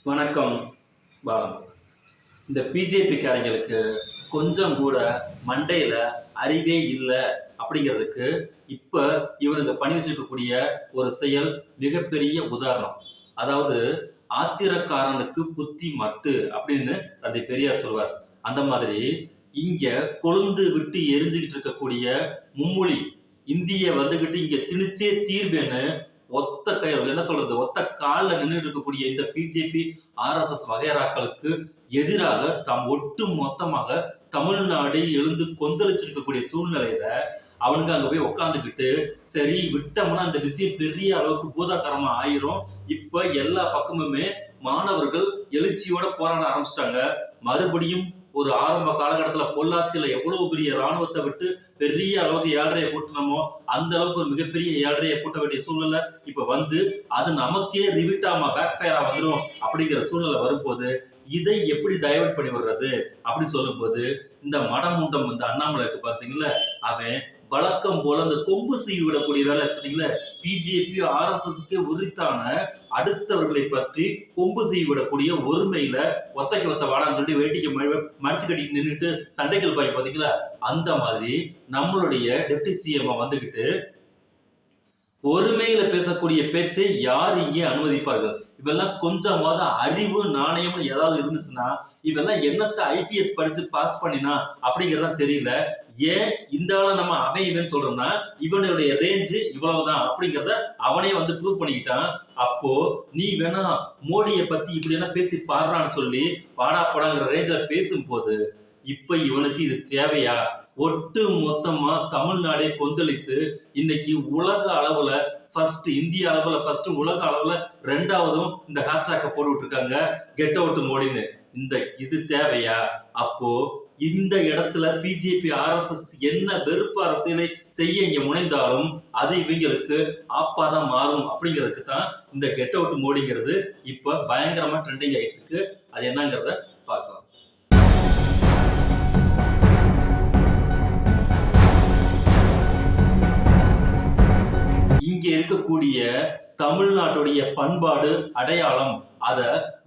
வணக்கம் பாலம். இந்த பிஜேபி காரங்களுக்கு கொஞ்சம் கூட மண்டையில அறிவே இல்லை அப்படிங்கிறதுக்கு இப்ப இவருங்க பண்ணி வச்சிருக்கக்கூடிய ஒரு செயல் மிகப்பெரிய உதாரணம். அதாவது ஆத்திரக்காரனுக்கு புத்தி மட்டு அப்படின்னு தந்தை பெரியார் சொல்வார். அந்த மாதிரி இங்க கொழுந்து விட்டு எரிஞ்சுக்கிட்டு இருக்கக்கூடிய மும்மொழி இந்திய வந்துகிட்டு இங்க திணிச்சே தீர்வேன்னு ஒத்த கை என்ன சொல்றது ஒத்த காலில் நின்றுட்டு இருக்கக்கூடிய இந்த பிஜேபி RSS வகைராக்களுக்கு எதிராக தாம் ஒட்டு மொத்தமாக தமிழ்நாடு எழுந்து கொந்தளிச்சிருக்கக்கூடிய சூழ்நிலையில அவனுங்க அங்க போய் உட்காந்துக்கிட்டு சரி விட்டோம்னா அந்த விஷயம் பெரிய அளவுக்கு பூதாகரமா ஆயிரும். இப்ப எல்லா பக்கமுமே மாணவர்கள் எழுச்சியோட போராட ஆரம்பிச்சிட்டாங்க. மறுபடியும் ஒரு ஆரம்ப காலகட்டத்துல பொள்ளாச்சியில எவ்வளவு பெரிய இராணுவத்தை விட்டு பெரிய அளவுக்கு ஏழரையை கூட்டணுமோ அந்த அளவுக்கு ஒரு மிகப்பெரிய ஏழரையை கூட்ட வேண்டிய சூழ்நிலை இப்ப வந்து அது நமக்கே ரிவிட்டாம பேக் ஃபயரா வந்துடும் அப்படிங்கிற சூழ்நிலை வரும்போது இதை எப்படி டைவர்ட் பண்ணி விடுறது அப்படின்னு சொல்லும் போது இந்த மடமுண்டம் வந்து அண்ணாமலைக்கு பார்த்தீங்களா அவன் வழக்கம் போல அந்த கொம்பு சீவி விடக்கூடிய வேலை பார்த்தீங்களா பிஜேபி RSSக்கு உரித்தான அடுத்தவர்களை பற்றி கொம்பு சீவி விடக்கூடிய ஒருமையில ஒத்தைக்கு ஒத்த வாடான்னு சொல்லி வேட்டிக்கு மடிச்சு கட்டிட்டு நின்றுட்டு சண்டைகள் பாய் பார்த்தீங்களா அந்த மாதிரி நம்மளுடைய டெப்டி சிஎம் வந்துகிட்டு ஒருமையில பேசக்கூடிய பேச்சை யார் இங்கே அனுமதிப்பார்கள்? இவெல்லாம் கொஞ்சமாவது அறிவு நாணயம் ஏதாவது இருந்துச்சுன்னா இவெல்லாம் என்னத்தை IPS படிச்சு பாஸ் பண்ணினா அப்படிங்கறதா தெரியல. ஏன் இந்த ஆள நம்ம அவன் சொல்றோம்னா இவனுடைய ரேஞ்சு இவ்வளவுதான் அப்படிங்கிறத அவனே வந்து ப்ரூவ் பண்ணிக்கிட்டான். அப்போ நீ வேணா மோடியை பத்தி இப்படி என்ன பேசி பாடுறான்னு சொல்லி பாடா படாங்கிற ரேஞ்சில பேசும்போது இப்ப இவனுக்கு இது தேவையா? ஒட்டு மொத்தமா தமிழ்நாடே கொந்தளித்து இன்னைக்கு உலக அளவுல ஃபர்ஸ்ட் இந்திய அளவுல ஃபர்ஸ்ட் உலக அளவுல ரெண்டாவதும் இந்த ஹேஷ்டாக போட்டு விட்டுருக்காங்க கெட் அவுட் மோடின்னு. இந்த இது தேவையா? அப்போ இந்த இடத்துல பிஜேபி RSS என்ன வெறுப்பு அரசியலை செய்ய இங்க முனைந்தாலும் அது இவங்களுக்கு ஆப்பாதான் மாறும் அப்படிங்கிறதுக்கு தான் இந்த கெட் அவுட் மோடிங்கிறது இப்ப பயங்கரமா ட்ரெண்டிங் ஆயிட்டு இருக்கு. அது என்னங்கிறத பார்க்கலாம். இங்க இருக்கக்கூடிய தமிழ்நாட்டுடைய பண்பாடு அடையாளம் அத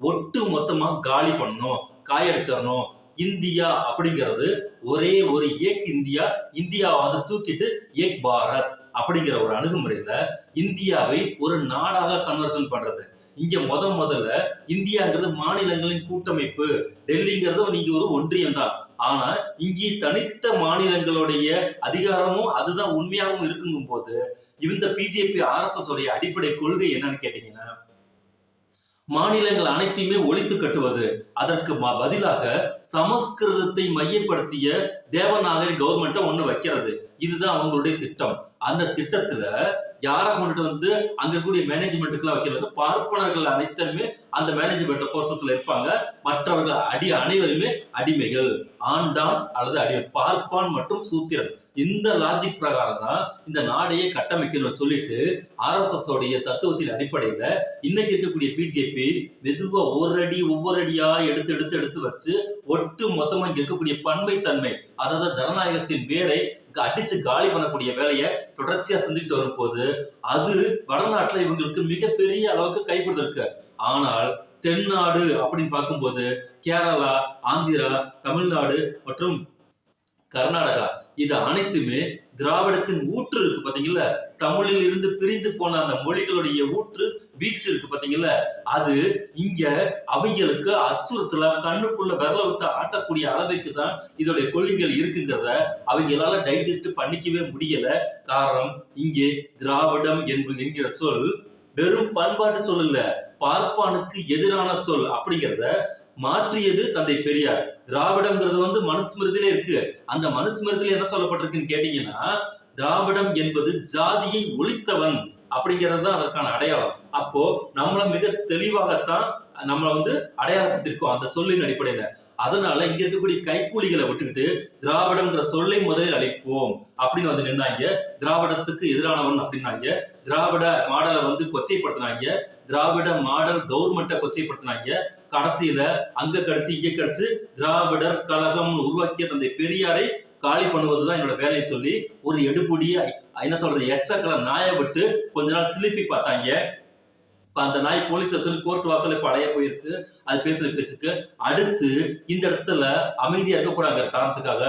ஒட்டு மொத்தமா காலி பண்ணணும், காயடிச்சிடணும். இந்தியா அப்படிங்கிறது ஒரே ஒரு ஏக் இந்தியா, இந்தியாவை தூக்கிட்டு ஏக் பாரத் அப்படிங்கிற ஒரு அணுகுமுறையில இந்தியாவை ஒரு நாடாக கன்வர்ஷன் பண்றது. இங்க முதல்ல இந்தியாங்கிறது மாநிலங்களின் கூட்டமைப்பு, டெல்லிங்கிறது நீங்க ஒரு ஒன்றியம் தான். ஆனா இங்கே தனித்த மாநிலங்களுடைய அதிகாரமும் அதுதான் உண்மையாகவும் இருக்குங்கும் போது இந்த பிஜேபி RSS உடைய அடிப்படை கொள்கை என்னன்னு கேட்டீங்கன்னா மாநிலங்கள் அனைத்தையுமே ஒழித்து கட்டுவது, அதற்கு பதிலாக சமஸ்கிருதத்தை மையப்படுத்திய தேவநாகரி கவர்மெண்ட்டை ஒண்ணு வைக்கிறது. இதுதான் அவங்களுடைய திட்டம். அந்த திட்டத்துல யாரா கொண்டுட்டு வந்து அங்க இருக்கக்கூடிய மேனேஜ்மெண்ட்டுக்குலாம் வைக்கிறது பார்ப்பனர்கள் அனைத்துமே அந்த மேனேஜ்மெண்ட் போர்சஸ்ல இருப்பாங்க. மற்றவர்கள் அனைவருமே அடிமைகள், ஆண்டான் அல்லது அடிமை, பார்ப்பான் மற்றும் சூத்திரன். இந்த லாஜிக் பிரகாரம் தான் இந்த நாடையே கட்டமைக்கணும்னு சொல்லிட்டு RSS உடைய தத்துவத்தின் அடிப்படையில இன்னைக்கு இருக்கக்கூடிய பிஜேபி மெதுவா ஒவ்வொரு அடியா எடுத்து வச்சு ஒட்டு மொத்தமா இங்க இருக்கக்கூடிய பன்மைத்தன்மை அதாவது ஜனநாயகத்தின் வேரை அடிச்சு காலி பண்ணக்கூடிய வேலையை தொடர்ச்சியா செஞ்சுக்கிட்டு வரும்போது அது வடநாட்டுல இவங்களுக்கு மிகப்பெரிய அளவுக்கு கைப்படுத்திருக்கு. ஆனால் தென்னாடு அப்படின்னு பார்க்கும்போது கேரளா, ஆந்திரா, தமிழ்நாடு மற்றும் கர்நாடகா இது அனைத்துமே திராவிடத்தின் ஊற்று இருக்கு பாத்தீங்களா. தமிழில் இருந்து பிரிந்து போன அந்த மொழிகளுடைய ஊற்று வீச்சு இருக்கு பாத்தீங்களா. அது இங்க அவங்களுக்கு அச்சுறுத்தல கண்ணுக்குள்ள விரல விட்டு ஆட்டக்கூடிய அளவுக்கு தான் இதோடைய கொள்கைகள் இருக்குங்கிறத அவங்களால டைஜஸ்ட் பண்ணிக்கவே முடியல. காரணம் இங்கே திராவிடம் என்கிற சொல் வெறும் பண்பாட்டு சொல் இல்ல, பார்ப்பானுக்கு எதிரான சொல் அப்படிங்கிறத மாற்றியது தந்தை பெரியார். திராவிடம்ங்கிறது வந்து மனுஸ்மிருதியில இருக்கு. அந்த மனுஸ்மிருதியில என்ன சொல்லப்பட்டிருக்குன்னு கேட்டீங்கன்னா திராவிடம் என்பது ஜாதியை ஒழித்தவன் அப்படிங்கிறது தான் அதற்கான அடையாளம். அப்போ நம்மள மிக தெளிவாகத்தான் நம்மள வந்து அடையாளப்படுத்திருக்கோம் அந்த சொல்லின் அடிப்படையில. அதனால இங்க இருக்கக்கூடிய கைக்கூலிகளை விட்டுக்கிட்டு திராவிடம்ங்கிற சொல்லை முதலில் அழைப்போம் அப்படின்னு வந்து நின்னாங்க. திராவிடத்துக்கு எதிரானவன் அப்படின்னாங்க. திராவிட மாடலை வந்து கொச்சைப்படுத்தினாங்க. திராவிட மாடல் கவர்மெண்ட்டை கொச்சைப்படுத்தினாங்க. கடைசியில அங்க கடிச்சு இங்க கடிச்சு திராவிடர் கழகம் உருவாக்கிய தந்தை பெரியாரை காலி பண்ணுவதுதான் என்னோட வேலையை சொல்லி ஒரு எடுபடிய என்ன சொல்றது எச்சக்கலை நாயை விட்டு கொஞ்ச நாள் சிலிப்பி பார்த்தாங்க. அந்த நாய் போலீஸ் ஸ்டேஷன் கோர்ட் வாசல் இப்ப அடைய போயிருக்கு. அது பேசுற பேச்சுக்கு அடுத்து இந்த இடத்துல அமைதியா இருக்கக்கூடாத காரணத்துக்காக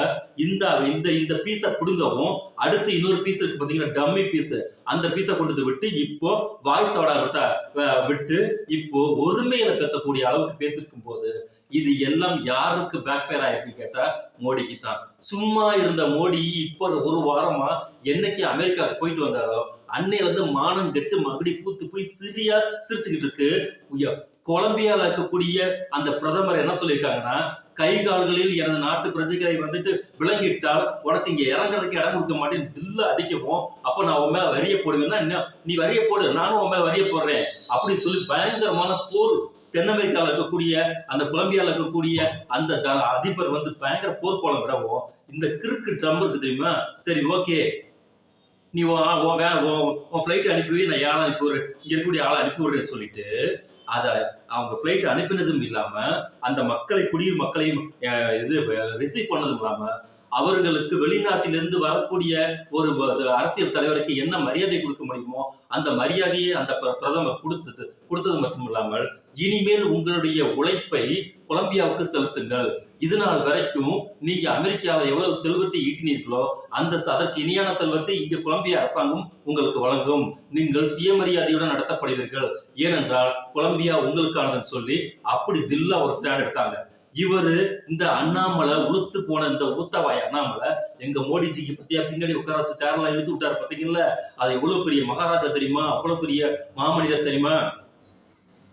இந்த இந்த இந்த பீஸை பிடுங்கவும், அடுத்து இன்னொரு பீஸ் இருக்கு பாத்தீங்கன்னா, டம்மி பீஸ். அந்த பீஸை கொண்டு வந்து விட்டு இப்போ வாய்ஸ் விட்டு இப்போ ஒருமையில பேசக்கூடிய அளவுக்கு பேசிருக்கும் போது இது எல்லாம் யாருக்கு பேக் ஃபயர் ஆயிருக்கு கேட்டா மோடிக்கு தான். சும்மா இருந்த மோடி இப்போ ஒரு வாரமா என்னைக்கு அமெரிக்காவுக்கு போயிட்டு வந்தாரோ அன்னையில இருந்து மானம் கெட்டு மகுடி பூத்து போய் சிரியா சிரிச்சுக்கிட்டு இருக்கு. கொலம்பியால இருக்கக்கூடிய அந்த பிரதமர் என்ன சொல்லியிருக்காங்கன்னா, கை கால்களில் எனது நாட்டு பிரஜைகளை வந்துட்டு விளங்கிட்டால் உனக்கு இங்க இறங்குறதுக்கு இடம் கொடுக்க மாட்டேன், தில்ல அடிக்கவும், அப்ப நான் உன் மேல வரிய போடுவேன்னா நீ வரிய போடு, நானும் உன் மேல வரிய போடுறேன் அப்படின்னு சொல்லி பயங்கரமான போர் தென் அமெரிக்கால இருக்கக்கூடிய அந்த கொலம்பியால இருக்கக்கூடிய அந்த அதிபர் வந்து பயங்கர போர்க்கோளம் விடவும், இந்த கிறுக்கு ட்ரம்ப் இருக்கு தெரியுமா, சரி ஓகே நீ உன் ஃபிளைட் அனுப்பி நான் யாரை அனுப்பி விடுறேன், இங்க இருக்கக்கூடிய ஆளை அனுப்பி விடுறேன்னு சொல்லிட்டு அத அவங்க ஃபிளைட் அனுப்பினதும் இல்லாம அந்த குடியிருப்பு மக்களையும் இது ரிசீவ் பண்ணதும் இல்லாம அவர்களுக்கு வெளிநாட்டிலிருந்து வரக்கூடிய ஒரு அரசியல் தலைவருக்கு என்ன மரியாதை கொடுக்க முடியுமோ அந்த மரியாதையை அந்த பிரதமர் கொடுத்தது மட்டும் இல்லாமல் இனிமேல் உங்களுடைய உழைப்பை கொலம்பியாவுக்கு செலுத்துங்கள். இது நாள் வரைக்கும் நீங்க அமெரிக்காவில் எவ்வளவு செல்வத்தை ஈட்டினீர்களோ அதற்கு இணையான செல்வத்தை இங்க கொலம்பியா அரசாங்கம் உங்களுக்கு வழங்கும். நீங்கள் சுயமரியாதையுடன் நடத்தப்படுவீர்கள். ஏனென்றால் கொலம்பியா உங்களுக்கானதுன்னு சொல்லி அப்படி தில்லா ஒரு ஸ்டாண்ட் எடுத்தாங்க. இவரு இந்த அண்ணாமலை உளுத்து போன இந்த ஊத்தவாய் அண்ணாமலை எங்க மோடிஜிக்கு பத்தியா பின்னாடி உட்கார வச்சு சேர்லாம் இழுத்து விட்டாரு பாத்தீங்கல்ல, அது எவ்வளவு பெரிய மகாராஜா தெரியுமா, அவ்வளவு பெரிய மாமனிதர் தெரியுமா.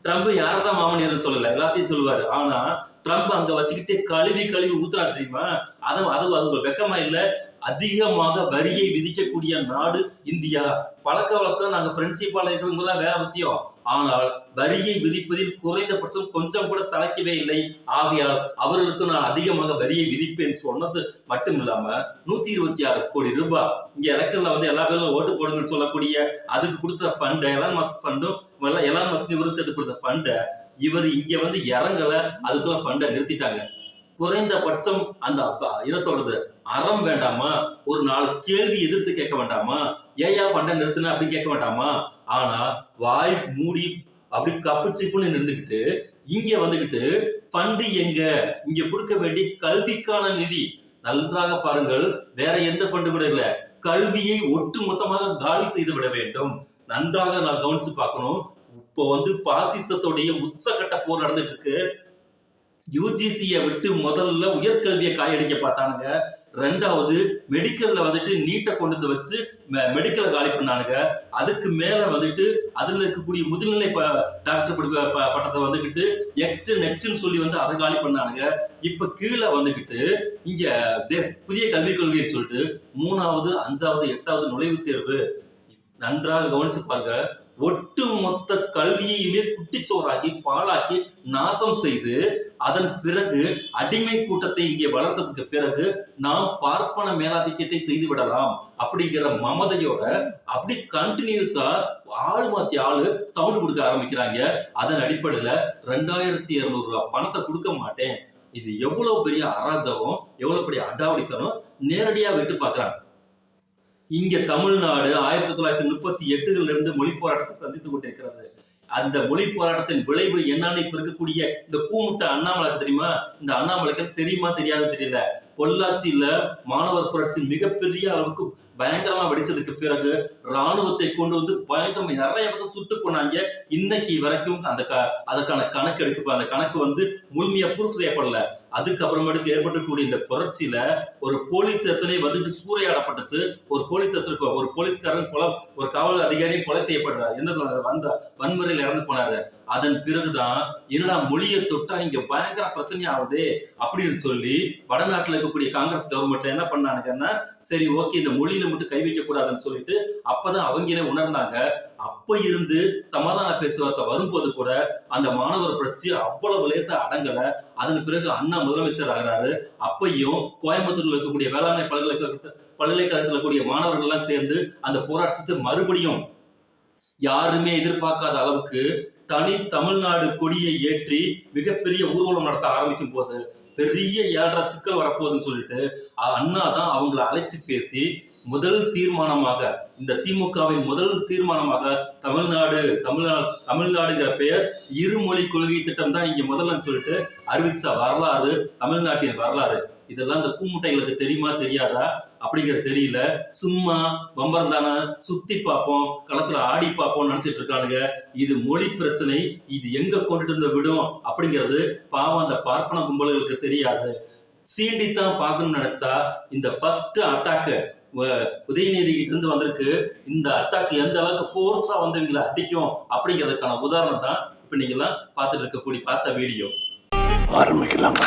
ட்ரம்ப் யாரதான் மாமனிதர்னு சொல்லல, எல்லாத்தையும் சொல்லுவாரு. ஆனா ட்ரம்ப் அங்க வச்சுக்கிட்டே கழுவி ஊத்துறாரு தெரியுமா, அது உங்களுக்கு வெக்கமா இல்ல. அதிகமாக வரியை விதிக்கக்கூடிய நாடு இந்தியா. பழக்க வழக்கம் நாங்க பிரின்சிபால் இருக்கிறவங்கதான் வேற விஷயம். ஆனால் வரியை விதிப்பதில் குறைந்தபட்சம் கொஞ்சம் கூட சளைக்கவே இல்லை. ஆகையால் அவர்களுக்கு நான் அதிகமாக வரியை விதிப்பேன் சொன்னது மட்டும் இல்லாம 126 கோடி ரூபாய் இங்க எலெக்ஷன்ல வந்து எல்லா பேரும் ஓட்டு போடுங்கன்னு சொல்லக்கூடிய அதுக்கு கொடுத்த ஃபண்ட், எலான் மஸ்க் ஃபண்டும், எலான் மஸ்க் இவரு சேர்த்து கொடுத்த ஃபண்ட இவர் இங்க வந்து இறங்கல, அதுக்குள்ள ஃபண்டை நிறுத்திட்டாங்க. குறைந்தபட்சம் அந்த என்ன சொல்றது அறம் வேண்டாமா, ஒரு 4 கேள்வி எதிர்த்து கேட்க வேண்டாமா, ஏயா ஃபண்டை நிறுத்தின அப்படின்னு கேட்க வேண்டாமா. ஆனா வாய் மூடி அப்படி கப்புச்சிப்புன்னு இருந்துகிட்டு இங்க வந்துகிட்டு ஃபண்டு எங்க, இங்க கொடுக்க வேண்டிய கல்விக்கான நிதி, நன்றாக பாருங்கள், வேற எந்த ஃபண்டு கூட இல்ல, கல்வியை ஒட்டு மொத்தமாக காலி செய்து விட வேண்டும். நன்றாக நான் கவனிச்சு பார்க்கணும். இப்போ வந்து பாசிசத்துடைய உச்சகட்ட போர் நடந்துட்டு இருக்கு. யூஜிசியை விட்டு முதல்ல உயர்கல்வியை காயடிக்க பார்த்தானுங்க. ரெண்டாவது மெடிக்கல்ல வந்துட்டு நீட்டை கொண்டு வச்சு மெடிக்கலை காலி பண்ணானுங்க. அதுக்கு மேல வந்துட்டு அதுல இருக்கக்கூடிய முதுநிலை டாக்டர் பட்டத்தை வந்துகிட்டு நெக்ஸ்ட்னு சொல்லி வந்து அதை காலி பண்ணானுங்க. இப்ப கீழே வந்துகிட்டு இங்க புதிய கல்விக் கொள்கைன்னு சொல்லிட்டு 3வது 5வது 8வது நுழைவுத் தேர்வு. நன்றாக கவனிச்சு பாருங்க, ஒட்டு மொத்த கல்வியையுமே குட்டிச்சோறாக்கி பாழாக்கி நாசம் செய்து அதன் பிறகு அடிமை கூட்டத்தை இங்கே வளர்த்ததுக்கு பிறகு நாம் பார்ப்பன மேலாதிக்கத்தை செய்து விடலாம் அப்படிங்கிற மமதையோட அப்படி கண்டினியூஸா ஆள் மாத்தி ஆளு சவுண்ட் கொடுக்க ஆரம்பிக்கிறாங்க. அதன் அடிப்படையில 2200 ரூபாய் பணத்தை கொடுக்க மாட்டேன். இது எவ்வளவு பெரிய அராஜகம், எவ்வளவு பெரிய அடாவடித்தனம் நேரடியா விட்டு பாக்குறாங்க. இங்க தமிழ்நாடு 1938 இருந்து மொழி போராட்டத்தை சந்தித்துக் கொண்டிருக்கிறது. அந்த மொழி போராட்டத்தின் விளைவு என்னன்னு இப்ப இருக்கக்கூடிய இந்த கூமுட்ட அண்ணாமலைக்கு தெரியுமா, இந்த அண்ணாமலைக்கு தெரியுமா தெரியாதுன்னு தெரியல. பொள்ளாச்சியில மாணவர் புரட்சி மிகப்பெரிய அளவுக்கு பயங்கரமா வெடிச்சதுக்கு பிறகு ராணுவத்தை கொண்டு வந்து பயங்கரமா நிறைய பேர் சுட்டு கொண்டாங்க. இன்னைக்கு வரைக்கும் அதற்கான கணக்கு எடுக்க அந்த கணக்கு வந்து முழுமையா ப்ரூஃப் செய்யப்படல. அதுக்கப்புறமேட்டுக்கு ஏற்பட்டக்கூடிய இந்த புரட்சியில ஒரு போலீஸ் ஸ்டேஷனே வந்துட்டு சூறையாடப்பட்டுச்சு. ஒரு போலீஸ் ஸ்டேஷனுக்கு ஒரு போலீஸ்காரன் ஒரு காவல் அதிகாரியும் கொலை செய்யப்படுறாரு. என்ன சொல்றாரு, வந்த வன்முறையில் இறந்து போனாரு. அதன் பிறகுதான் என்னடா மொழியை தொட்டா இங்க பயங்கர பிரச்சனை ஆகுது அப்படின்னு சொல்லி வடநாட்டுல இருக்கக்கூடிய காங்கிரஸ் கவர்மெண்ட்ல என்ன பண்ணானுங்கன்னா, சரி ஓகே இந்த மொழியில மட்டும் கை வைக்க கூடாதுன்னு சொல்லிட்டு அப்பதான் அவங்களே உணர்ந்தாங்க. அப்ப இருந்து சமாதான பேச்சுவார்த்தை வரும்போது கூட அந்த மாணவர் புரட்சி அவ்வளவு லேசா அடங்கல. அதன் பிறகு அண்ணா முதலமைச்சர் ஆகிறாரு. அப்பையும் கோயம்புத்தூர்ல இருக்கக்கூடிய வேளாண்மை பல்கலைக்கழகத்துல கூடிய மாணவர்கள் எல்லாம் சேர்ந்து அந்த போராட்டத்தை மறுபடியும் யாருமே எதிர்பார்க்காத அளவுக்கு தனி தமிழ்நாடு கொடியை ஏற்றி மிகப்பெரிய ஊர்வலம் நடத்த ஆரம்பிக்கும் போது பெரிய 7.5 சிக்கல் வரப்போகுதுன்னு சொல்லிட்டு அண்ணா தான் அவங்களை அழைச்சி பேசி முதல் தீர்மானமாக, இந்த திமுகவின் முதல் தீர்மானமாக தமிழ்நாடுங்கிற பெயர் இருமொழி கொள்கை திட்டம் தான் இங்க முதல்ல சொல்லிட்டு அறிவிச்ச வரலாறு தமிழ்நாட்டின் வரலாறு. இதெல்லாம் இந்த கூமுட்டைகளுக்கு தெரியுமா தெரியாதா அப்படிங்கிறது தெரியல. சும்மா பம்பரம் தானே, சுத்தி பார்ப்போம், களத்துல ஆடி பார்ப்போம் நினைச்சிட்டு இருக்கானுங்க. இது மொழி பிரச்சனை, இது எங்க கொண்டுட்டு வந்து விடும் அப்படிங்கிறது பாவம் அந்த பார்ப்பன கும்பல்களுக்கு தெரியாது. சீண்டித்தான் பார்க்கணும்னு நினைச்சா இந்த ஃபர்ஸ்ட் அட்டாக்கு உதயநிதி கிட்ட இருந்து வந்திருக்கு. இந்த அட்டாக் எந்த அளவுக்கு ஃபோர்ஸா வந்து இவங்களை அடிக்கும் அப்படிங்கிறதுக்கான உதாரணம் தான் இப்ப நீங்க எல்லாம் பார்த்துட்டு பார்த்த வீடியோ. ஆரம்பிக்கலாம்.